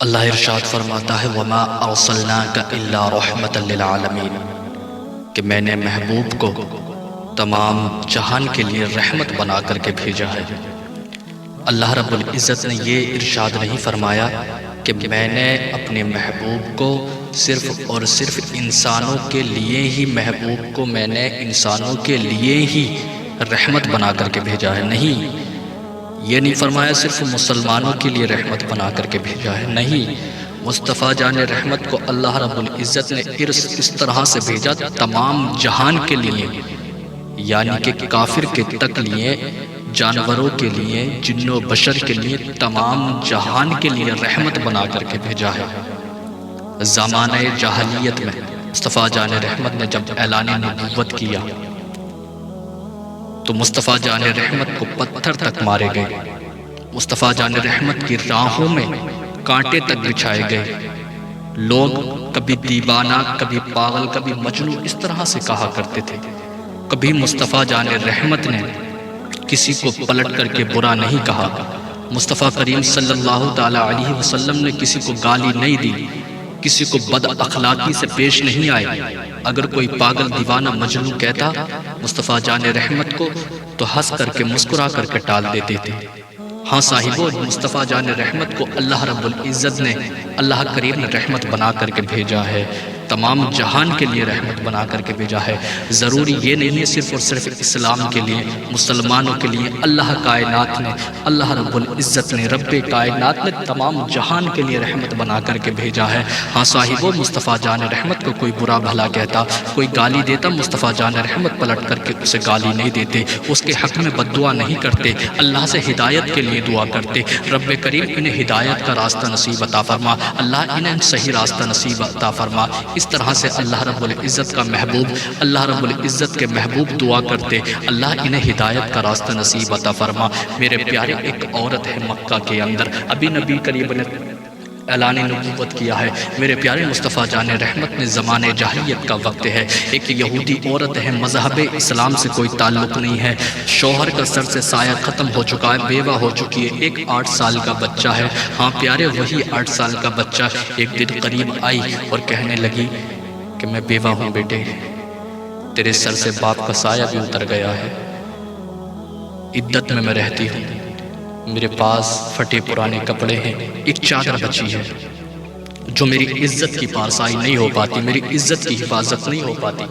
اللہ ارشاد فرماتا ہے وَمَا أَرْسَلْنَاكَ إِلَّا رَحْمَةً لِلْعَالَمِينَ کہ میں نے محبوب کو تمام جہان کے لیے رحمت بنا کر کے بھیجا ہے۔ اللہ رب العزت نے یہ ارشاد نہیں فرمایا کہ میں نے اپنے محبوب کو صرف اور صرف انسانوں کے لیے ہی محبوب کو میں نے انسانوں کے لیے ہی رحمت بنا کر کے بھیجا ہے۔ نہیں، یہ نہیں فرمایا صرف مسلمانوں کے لیے رحمت بنا کر کے بھیجا ہے۔ نہیں، مصطفیٰ جان رحمت کو اللہ رب العزت نے اس طرح سے بھیجا تمام جہان کے لیے، یعنی کہ کافر کے تک لیے، جانوروں کے لیے، جن و بشر کے لیے، تمام جہان کے لیے رحمت بنا کر کے بھیجا ہے۔ زمانہ جاہلیت میں مصطفیٰ جان رحمت نے جب اعلان نبوت کیا تو مصطفیٰ جان رحمت کو پتھر تک مارے گئے، مصطفیٰ جان رحمت کی راہوں میں کانٹے تک بچھائے گئے۔ لوگ کبھی دیوانہ، کبھی پاگل، کبھی مجنون اس طرح سے کہا کرتے تھے۔ کبھی مصطفیٰ جان رحمت نے کسی کو پلٹ کر کے برا نہیں کہا، مصطفیٰ کریم صلی اللہ تعالیٰ علیہ وسلم نے کسی کو گالی نہیں دی، کسی کو بد اخلاقی سے پیش نہیں آئے۔ اگر کوئی پاگل، دیوانہ، مجنون کہتا مصطفیٰ جان رحمت کو تو ہنس کر کے، مسکرا کر کے ٹال دیتے تھے۔ ہاں صاحبو، مصطفیٰ جان رحمت کو اللہ رب العزت نے، اللہ کریم نے رحمت بنا کر کے بھیجا ہے، تمام جہان کے لیے رحمت بنا کر کے بھیجا ہے۔ ضروری یہ نہیں ہے صرف اور صرف اسلام کے لیے، مسلمانوں کے لیے اللہ کائنات نے، اللہ رب العزت نے، رب کائنات نے تمام جہان کے لیے رحمت بنا کر کے بھیجا ہے۔ ہاں صاحبو، مصطفیٰ جان رحمت کو کوئی برا بھلا کہتا، کوئی گالی دیتا، مصطفیٰ جان رحمت پلٹ کر کے اسے گالی نہیں دیتے، اس کے حق میں بد دعا نہیں کرتے، اللہ سے ہدایت کے لیے دعا کرتے۔ رب کریم انہیں ہدایت کا راستہ نصیب عطا فرما، اللہ انہیں صحیح راستہ نصیب عطا فرما۔ اس طرح سے اللہ رب العزت کا محبوب، اللہ رب العزت کے محبوب دعا کرتے، اللہ انہیں ہدایت کا راستہ نصیب عطا فرما۔ میرے پیارے، ایک عورت ہے مکہ کے اندر، ابھی نبی کریم نے اعلان نبوت کیا ہے۔ میرے پیارے، مصطفیٰ جان رحمت نے زمانے جاہلیت کا وقت ہے، ایک یہودی عورت ہے، مذہب اسلام سے کوئی تعلق نہیں ہے، شوہر کا سر سے سایہ ختم ہو چکا ہے، بیوہ ہو چکی ہے، ایک 8 سال کا بچہ ہے۔ ہاں پیارے، وہی 8 سال کا بچہ ایک دن قریب آئی اور کہنے لگی کہ میں بیوہ ہوں بیٹے، تیرے سر سے باپ کا سایہ بھی اتر گیا ہے، عدت میں رہتی ہوں، میرے پاس پھٹے پرانے کپڑے ہیں، ایک چادر بچی ہے جو میری عزت کی پارسائی نہیں ہو پاتی، میری عزت کی حفاظت نہیں ہو پاتی۔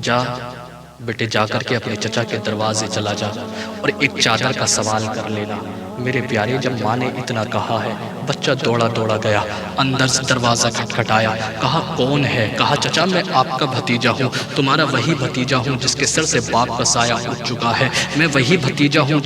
جا بیٹے، جا کر کے اپنے چچا کے دروازے چلا جا اور ایک چادر کا سوال کر لینا۔ میرے پیارے، جب ماں نے اتنا کہا ہے، بچہ دوڑا دوڑا گیا، اندر سے دروازہ کھٹکھٹایا، کہا کون ہے؟ کہا چچا میں آپ کا بھتیجا ہوں، تمہارا وہی بھتیجا ہوں جس کے سر سے باپ کا سایہ اٹھ چکا ہے، میں وہی بھتیجا ہوں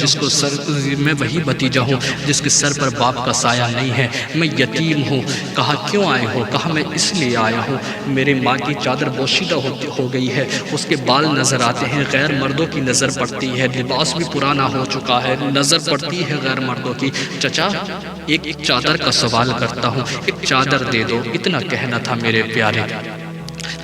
جس کے سر پر باپ کا سایہ نہیں ہے، میں یتیم ہوں۔ کہا کیوں آئے ہو؟ کہا میں اس لیے آیا ہوں، میری ماں کی چادر بوشیدہ ہو گئی ہے، اس کے بال نظر آتے ہیں، غیر مردوں کی نظر پڑتی ہے، لباس بھی پرانا ہو چکا ہے، نظر پڑتی ہے غیر مردوں کی۔ چچا ایک چادر کا سوال کرتا ہوں، ایک چادر دے دو، اتنا کہنا تھا میرے پیارے۔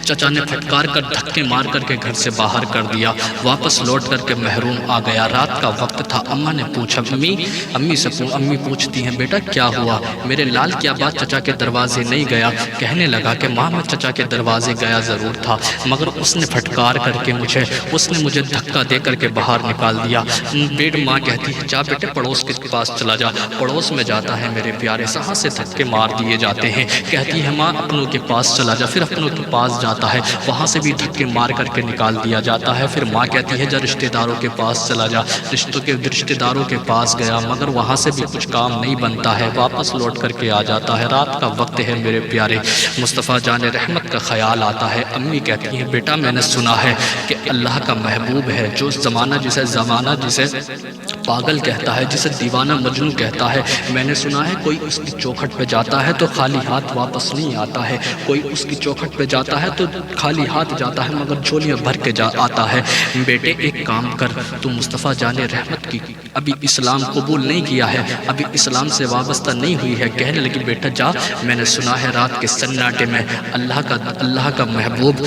چچا نے پھٹکار کر، دھکے مار کر کے گھر سے باہر کر دیا، واپس لوٹ کر کے محروم آ گیا۔ رات کا وقت تھا، اماں نے پوچھا، امی پوچھتی ہیں بیٹا کیا ہوا؟ میرے لال کیا بات چچا کے دروازے نہیں گیا؟ کہنے لگا کہ ماں میں چچا کے دروازے گیا ضرور تھا، مگر اس نے پھٹکار کر کے اس نے مجھے دھکا دے کر کے باہر نکال دیا۔ ماں کہتی ہے جا بیٹے پڑوس کے پاس چلا جا۔ پڑوس میں جاتا ہے میرے پیارے، سہاں سے دھکے مار دیے جاتے ہیں۔ کہتی ہے ماں اپنوں کے پاس چلا جا، پھر اپنوں کے پاس جاتا ہے، وہاں سے بھی دھکے مار کر کے نکال دیا جاتا ہے۔ پھر ماں کہتی ہے جا رشتہ داروں کے پاس چلا جا، رشتہ داروں کے پاس گیا، مگر وہاں سے بھی کچھ کام نہیں بنتا ہے، واپس لوٹ کر کے آ جاتا ہے۔ رات کا وقت ہے میرے پیارے، مصطفیٰ جان رحمت کا خیال آتا ہے۔ امی کہتی ہیں بیٹا میں نے سنا ہے کہ اللہ کا محبوب ہے، جو زمانہ جسے پاگل کہتا ہے، جسے دیوانہ مجنون کہتا ہے، میں نے سنا ہے کوئی اس کی چوکھٹ پہ جاتا ہے تو خالی ہاتھ واپس نہیں آتا ہے، کوئی اس کی چوکھٹ پہ جاتا ہے تو خالی ہاتھ جاتا ہے مگر جھولیاں بھر کے آتا ہے۔ بیٹے ایک کام کر، تو مصطفیٰ جان رحمت کی ابھی اسلام قبول نہیں کیا ہے، ابھی اسلام سے وابستہ نہیں ہوئی ہے، کہنے لگی بیٹا جا، میں نے سنا ہے رات کے سناٹے میں اللہ کا محبوب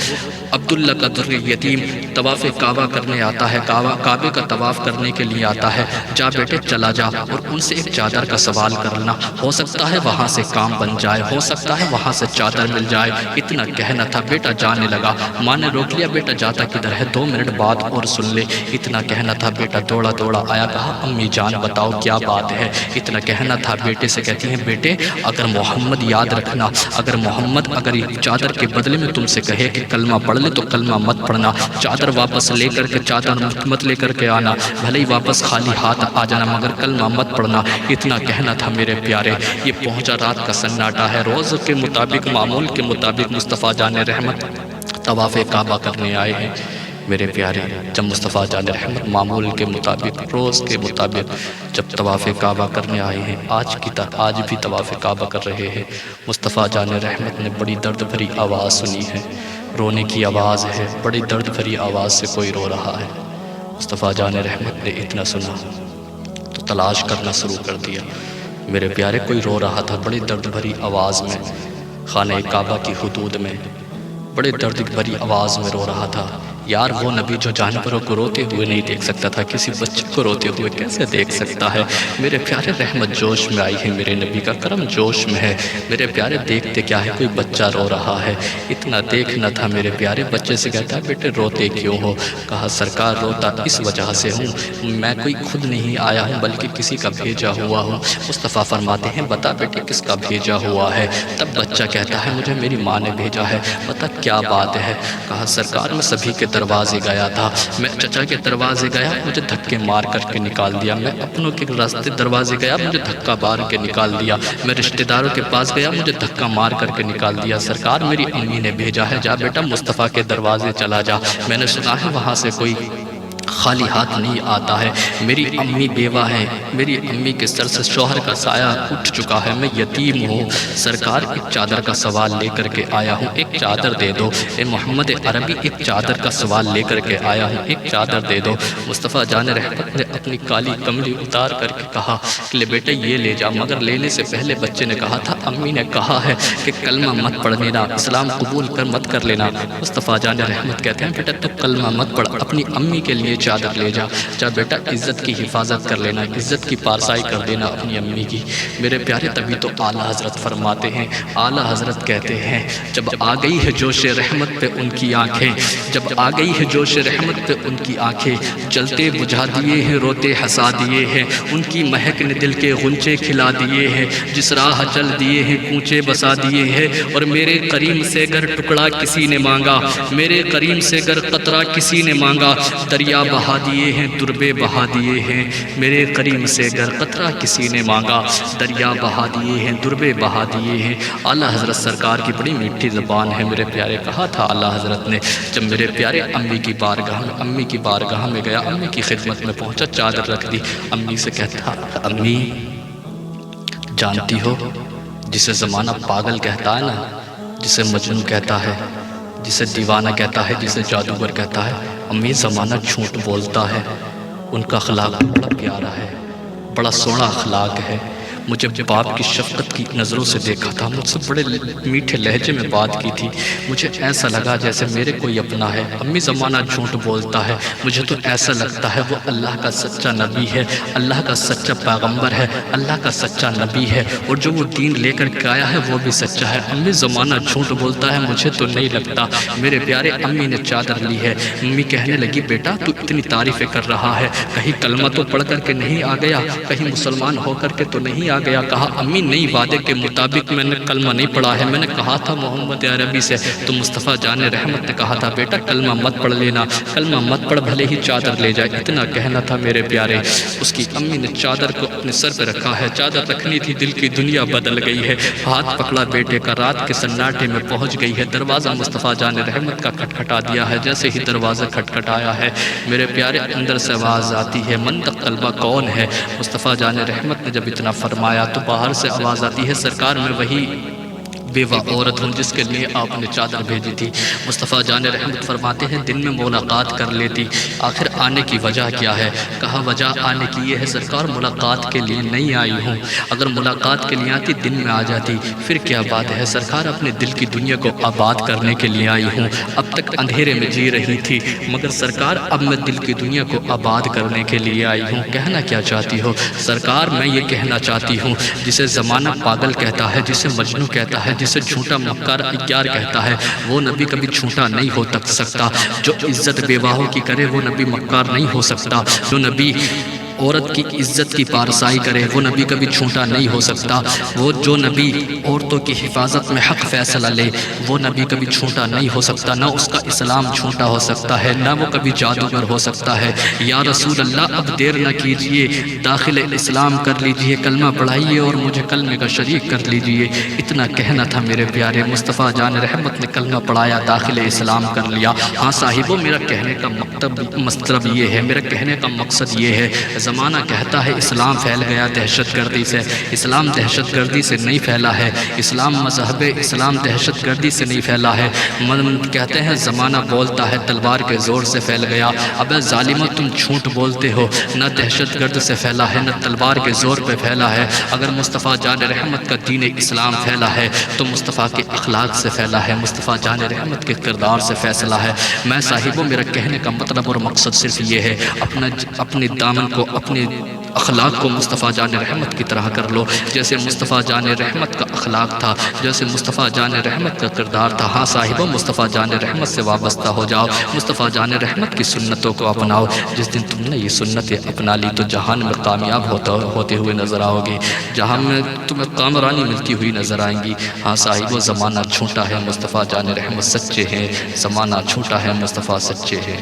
عبداللہ کا در یتیم طواف کعبہ کرنے آتا ہے، کعبے کا طواف کرنے کے لیے آتا ہے، جا بیٹے چلا جا اور ان سے ایک چادر کا سوال کرنا، ہو سکتا ہے وہاں سے کام بن جائے، ہو سکتا ہے وہاں سے چادر مل جائے۔ اتنا کہنا تھا، بیٹا جانے لگا، ماں نے روک لیا، بیٹا جاتا کدھر ہے، 2 منٹ بعد اور سن لے۔ اتنا کہنا تھا، بیٹا دوڑا دوڑا آیا، کہا امی جان بتاؤ کیا بات ہے۔ اتنا کہنا تھا، بیٹے سے کہتی ہیں، بیٹے اگر محمد یاد رکھنا، اگر محمد اگر چادر کے بدلے میں تم سے کہے کہ کلمہ پڑھ لے تو کلمہ مت پڑھنا، چادر واپس لے کر کے چادر مت لے کر کے آنا، بھلے ہی واپس خالی ہاتھ آ جانا مگر کلمہ مت پڑھنا۔ اتنا کہنا تھا میرے پیارے۔ یہ پہنچا رات کا سناٹا ہے، روز کے مطابق معمول کے مطابق مصطفیٰ جان رحمت طواف کعبہ کرنے آئے ہیں میرے پیارے۔ جب مصطفیٰ جان رحمت معمول کے مطابق روز کے مطابق جب طواف کعبہ کرنے آئے ہیں، آج بھی طواف کعبہ کر رہے ہیں، مصطفیٰ جان رحمت نے بڑی درد بھری آواز سنی ہے، رونے کی آواز ہے، بڑی درد بھری آواز سے کوئی رو رہا ہے۔ مصطفیٰ جان رحمت نے اتنا سنا تو تلاش کرنا شروع کر دیا میرے پیارے۔ کوئی رو رہا تھا بڑی درد بھری آواز میں، خانہ کعبہ کی حدود میں بڑے درد بھری آواز میں رو رہا تھا۔ یار وہ نبی جو جانوروں کو روتے ہوئے نہیں دیکھ سکتا تھا، کسی بچے کو روتے ہوئے کیسے دیکھ سکتا ہے؟ میرے پیارے رحمت جوش میں آئی ہے، میرے نبی کا کرم جوش میں ہے میرے پیارے۔ دیکھتے کیا ہے، کوئی بچہ رو رہا ہے، اتنا دیکھنا تھا میرے پیارے۔ بچے سے کہتا ہے، بیٹے روتے کیوں ہو؟ کہا سرکار روتا اس وجہ سے ہوں، میں کوئی خود نہیں آیا ہوں بلکہ کسی کا بھیجا ہوا ہوں۔ مصطفیٰ فرماتے ہیں، بتا بیٹے کس کا بھیجا ہوا ہے؟ تب بچہ کہتا ہے، مجھے میری ماں نے بھیجا ہے۔ بتا کیا بات ہے؟ کہا سرکار میں سبھی کے دروازے گیا تھا، میں چچا کے دروازے گیا، مجھے دھکے مار کر کے نکال دیا، میں اپنوں کے راستے دروازے گیا، مجھے دھکا مار کے نکال دیا، میں رشتہ داروں کے پاس گیا، مجھے دھکا مار کر کے نکال دیا۔ سرکار میری امی نے بھیجا ہے، جا بیٹا مصطفیٰ کے دروازے چلا جا، میں نے سنا ہے وہاں سے کوئی خالی ہاتھ نہیں آتا ہے۔ میری امی بیوہ ہے، میری امی کے سر سے شوہر کا سایہ اٹھ چکا ہے، میں یتیم ہوں۔ سرکار ایک چادر کا سوال لے کر کے آیا ہوں، ایک چادر دے دو۔ اے محمد عربی ایک چادر کا سوال لے کر کے آیا ہوں، ایک چادر دے دو۔ مصطفیٰ جان رحمت نے اپنی کالی کملی اتار کر کے کہا کہ بیٹا یہ لے جا، مگر لینے سے پہلے بچے نے کہا تھا امی نے کہا ہے کہ کلمہ مت پڑھ لینا، اسلام قبول مت کر لینا۔ مصطفیٰ جان رحمت کہتے ہیں، بیٹا تو کلمہ مت پڑھ، اپنی امی کے لیے چادر لے جا، جا بیٹا عزت کی حفاظت کر لینا، عزت کی پارسائی کر دینا اپنی امی کی۔ میرے پیارے تبھی تو اعلیٰ حضرت فرماتے ہیں، اعلیٰ حضرت کہتے ہیں، جب آ گئی ہے جوش رحمت پہ ان کی آنکھیں، جب آ گئی ہے جوش رحمت پہ ان کی آنکھیں، جلتے بجھا دیے ہیں، روتے ہنسا دیے ہیں، ان کی مہک نے دل کے غنچے کھلا دیے ہیں، جس راہ چل دیے ہیں کوچے بسا دیے ہیں۔ اور میرے کریم سے گر ٹکڑا کسی نے مانگا، میرے کریم سے گر قطرہ کسی نے مانگا، دریا بہا دیے ہیں، دربے بہا دیے ہیں۔ میرے کریم سے گر قطرہ کسی نے مانگا، دریا بہا دیے ہیں، دربے بہا دیے ہیں۔ اعلیٰ حضرت سرکار کی بڑی میٹھی زبان ہے میرے پیارے۔ کہا تھا اعلیٰ حضرت نے، جب میرے پیارے امی کی بارگاہ میں گیا، امی کی خدمت میں پہنچا، چادر رکھ دی، امی سے کہتا، امی جانتی ہو جسے زمانہ پاگل کہتا ہے نا، جسے مجنون کہتا ہے، جسے دیوانہ کہتا ہے، جسے جادوگر کہتا ہے، امی زمانہ جھوٹ بولتا ہے، ان کا اخلاق بڑا پیارا ہے، بڑا سونا اخلاق ہے۔ مجھے باپ کی شفقت کی نظروں سے دیکھا تھا، مجھ سے بڑے میٹھے لہجے میں بات کی تھی، مجھے ایسا لگا جیسے میرے کوئی اپنا ہے۔ امی زمانہ جھوٹ بولتا ہے، مجھے تو ایسا لگتا ہے وہ اللہ کا سچا نبی ہے، اللہ کا سچا پیغمبر ہے، اللہ کا سچا نبی ہے، اور جو وہ دین لے کر کے آیا ہے وہ بھی سچا ہے۔ امی زمانہ جھوٹ بولتا ہے، مجھے تو نہیں لگتا۔ میرے پیارے امی نے چادر لی ہے، امی کہنے لگی، بیٹا تو اتنی تعریفیں کر رہا ہے، کہیں کلمہ تو پڑھ کر کے نہیں آ گیا، کہیں مسلمان ہو کر کے تو نہیں آ گیا؟ کہا امی نہیں، وعدے کے مطابق میں نے کلمہ نہیں پڑھا ہے، میں نے کہا تھا محمد عربی سے، تو مصطفیٰ جان رحمت نے کہا تھا بیٹا کلمہ مت پڑھ لینا، کلمہ مت پڑھ، بھلے ہی چادر لے جائے۔ اتنا کہنا تھا میرے پیارے۔ اس کی امی نے چادر کو اپنے سر پہ رکھا ہے، چادر رکھنی تھی، دل کی دنیا بدل گئی ہے، ہاتھ پکڑا بیٹے کا، رات کے سناٹے میں پہنچ گئی ہے، دروازہ مصطفیٰ جان رحمت کا کھٹکھٹا دیا ہے۔ جیسے ہی دروازہ کھٹکھٹایا ہے میرے پیارے، اندر سے آواز آتی ہے، منطق طلبہ کون ہے؟ مصطفیٰ جان رحمت نے جب اتنا فرمایا تو باہر سے آواز آتی ہے، سرکار میں وہی بیوہ عورت ہوں جس کے لیے آپ نے چادر بھیجی تھی۔ مصطفیٰ جان رحمت فرماتے ہیں دن میں ملاقات کر لیتی، آخر آنے کی وجہ کیا ہے؟ کہا وجہ آنے کی یہ ہے سرکار ملاقات کے لیے نہیں آئی ہوں، اگر ملاقات کے لیے آتی دن میں آ جاتی پھر کیا بات ہے سرکار، اپنے دل کی دنیا کو آباد کرنے کے لیے آئی ہوں، اب تک اندھیرے میں جی رہی تھی مگر سرکار اب میں دل کی دنیا کو آباد کرنے کے لیے آئی ہوں۔ کہنا کیا چاہتی ہو سرکار؟ میں یہ کہنا چاہتی ہوں جسے زمانہ پاگل کہتا ہے، جسے مجنوں کہتا ہے، جسے جھوٹا مکار عیار کہتا ہے، وہ نبی کبھی جھوٹا نہیں ہو سکتا۔ جو عزت بیواہوں کی کرے وہ نبی مکار نہیں ہو سکتا، جو نبی عورت کی عزت کی پارسائی کرے وہ نبی کبھی جھوٹا نہیں ہو سکتا، وہ جو نبی عورتوں کی حفاظت میں حق فیصلہ لے وہ نبی کبھی جھوٹا نہیں ہو سکتا، نہ اس کا اسلام جھوٹا ہو سکتا ہے، نہ وہ کبھی جادوگر ہو سکتا ہے۔ یا رسول اللہ اب دیر نہ کیجئے، داخل اسلام کر لیجئے، کلمہ پڑھائیے اور مجھے کلمے کا شریک کر لیجئے۔ اتنا کہنا تھا میرے پیارے مصطفیٰ جان رحمت نے کلمہ پڑھایا، داخل اسلام کر لیا۔ ہاں صاحبوں میرا کہنے کا مطلب یہ ہے، میرا کہنے کا مقصد یہ ہے، زمانہ کہتا ہے اسلام پھیل گیا دہشت گردی سے، اسلام دہشت گردی سے نہیں پھیلا ہے، اسلام مذہب اسلام دہشت گردی سے نہیں پھیلا ہے، کہتے ہیں زمانہ بولتا ہے تلوار کے زور سے پھیل گیا۔ اب ظالمہ تم جھوٹ بولتے ہو، نہ دہشت گرد سے پھیلا ہے نہ تلوار کے زور پہ پھیلا ہے، اگر مصطفیٰ جان رحمت کا دین اسلام پھیلا ہے تو مصطفیٰ کے اخلاق سے پھیلا ہے، مصطفیٰ جان رحمت کے کردار سے فیصلہ ہے۔ میں صاحبوں میرا کہنے کا مطلب اور مقصد صرف یہ ہے، اپنے دامن کو اپنے اخلاق کو مصطفیٰ جان رحمت کی طرح کر لو، جیسے مصطفیٰ جان رحمت کا اخلاق تھا، جیسے مصطفیٰ جان رحمت کا کردار تھا۔ ہاں صاحبوں مصطفیٰ جان رحمت سے وابستہ ہو جاؤ، مصطفیٰ جان رحمت کی سنتوں کو اپناؤ۔ جس دن تم نے یہ سنتیں اپنا لی تو جہان میں کامیاب ہوتے ہوئے نظر آؤ گے، جہاں میں تمہیں کامرانی ملتی ہوئی نظر آئیں گی۔ ہاں صاحبوں زمانہ جھوٹا ہے، مصطفیٰ جان رحمت سچے ہیں، زمانہ جھوٹا ہے، مصطفیٰ سچے ہیں۔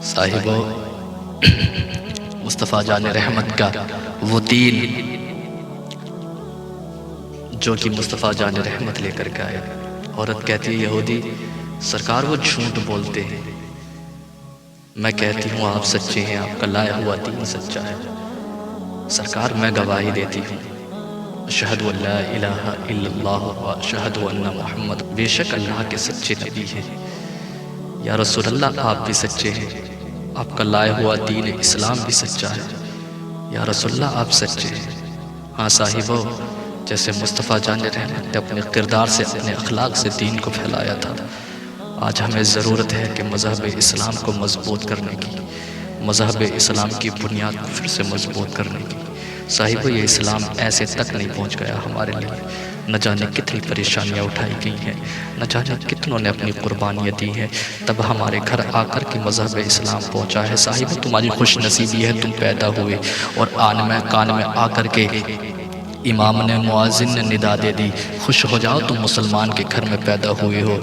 صاحبوں مصطفیٰ جان رحمت کا وہ دین جو کہ مصطفیٰ جان رحمت لے کر کے آئے، عورت کہتی ہے یہودی سرکار وہ جھوٹ بولتے ہیں، میں کہتی ہوں آپ سچے ہیں، آپ کا لایا ہوا دین سچا ہے۔ سرکار میں گواہی دیتی ہوں اشہد ان لا الہ الا اللہ و اشہد ان محمد، بے شک اللہ کے سچے نبی ہیں۔ یا رسول اللہ آپ بھی سچے ہیں، آپ کا لائے ہوا دین اسلام بھی سچا ہے۔ یا رسول اللہ آپ سچے ہیں۔ ہاں صاحبوں جیسے مصطفیٰ جان رحمت نے اپنے کردار سے اپنے اخلاق سے دین کو پھیلایا تھا، آج ہمیں ضرورت ہے کہ مذہب اسلام کو مضبوط کرنے کی، مذہب اسلام کی بنیاد کو پھر سے مضبوط کرنے کی۔ صاحبوں یہ اسلام ایسے تک نہیں پہنچ گیا ہمارے لیے، نہ جانے کتنی پریشانیاں اٹھائی گئی ہیں، نہ جانے کتنوں نے اپنی قربانیاں دی ہیں، تب ہمارے گھر آ کر کے مذہب اسلام پہنچا ہے۔ صاحبوں تمہاری خوش نصیبی ہے تم پیدا ہوئے اور کان میں آ کر کے امام نے مؤذن نے ندا دے دی، خوش ہو جاؤ تم مسلمان کے گھر میں پیدا ہوئے ہو۔